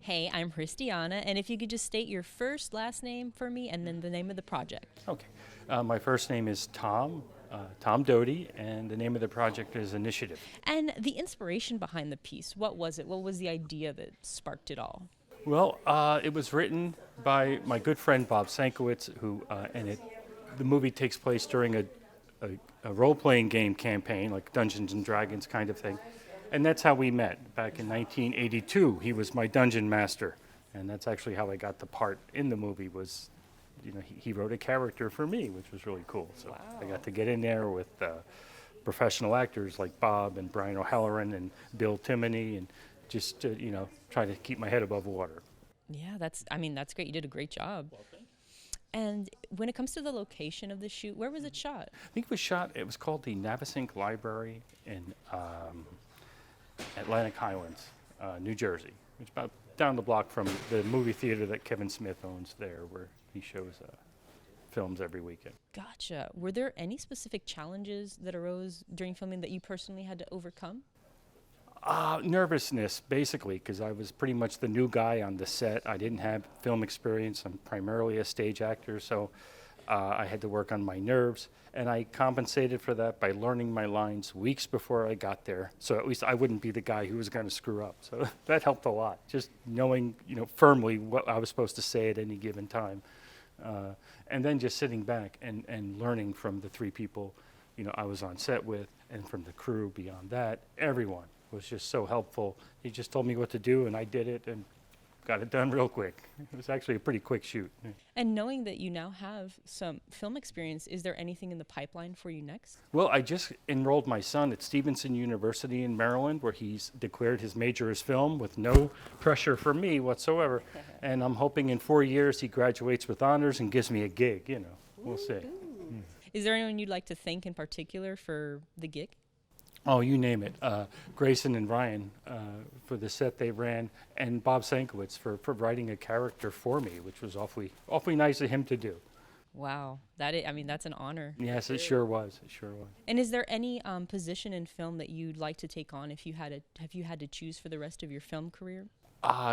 Hey, I'm Christiana, and if you could just state your first last name for me and then the name of the project. Okay. My first name is Tom Doty, and the name of the project is Initiative. And the inspiration behind the piece, what was it? What was the idea that sparked it all? Well, it was written by my good friend Bob Sankowitz, the movie takes place during a role-playing game campaign, like Dungeons and Dragons kind of thing. And that's how we met. Back in 1982, he was my dungeon master. And that's actually how I got the part in the movie was, he wrote a character for me, which was really cool. So I got to get in there with professional actors like Bob and Brian O'Halloran and Bill Timoney and just, try to keep my head above water. Yeah, that's great. You did a great job. And when it comes to the location of the shoot, where was it shot? I think it was called the Navesink Library in Atlantic Highlands, New Jersey. It's about down the block from the movie theater that Kevin Smith owns there, where he shows films every weekend. Gotcha. Were there any specific challenges that arose during filming that you personally had to overcome? Nervousness, basically, because I was pretty much the new guy on the set. I didn't have film experience. I'm primarily a stage actor, so I had to work on my nerves, and I compensated for that by learning my lines weeks before I got there, so at least I wouldn't be the guy who was going to screw up. So that helped a lot, just knowing, firmly what I was supposed to say at any given time. And then just sitting back and learning from the three people, I was on set with, and from the crew beyond that. Everyone was just so helpful. He just told me what to do, and I did it, and got it done real quick. It was actually a pretty quick shoot. And knowing that you now have some film experience, is there anything in the pipeline for you next? Well, I just enrolled my son at Stevenson University in Maryland, where he's declared his major as film with no pressure from me whatsoever. And I'm hoping in 4 years he graduates with honors and gives me a gig, We'll see. Is there anyone you'd like to thank in particular for the gig? Oh, you name it. Grayson and Ryan for the set they ran, and Bob Sankowitz for writing a character for me, which was awfully nice of him to do. Wow, that's an honor. Yes, it sure was. It sure was. And is there any position in film that you'd like to take on if you had to choose for the rest of your film career?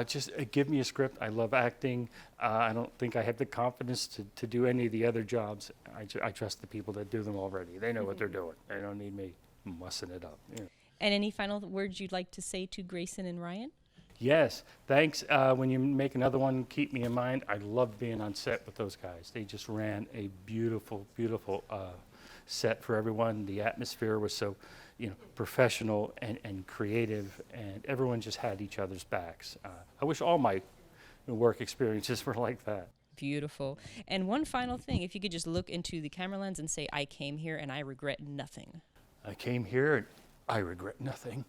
Just give me a script. I love acting. I don't think I have the confidence to do any of the other jobs. I trust the people that do them already. They know what they're doing. They don't need me mussing it up. And any final words you'd like to say to Grayson and Ryan? Yes, thanks. When you make another one, keep me in mind. I love being on set with those guys. They just ran a beautiful, beautiful set for everyone. The atmosphere was so, professional and creative, and everyone just had each other's backs. I wish all my work experiences were like that. Beautiful. And one final thing, if you could just look into the camera lens and say, I came here and I regret nothing. I came here and I regret nothing.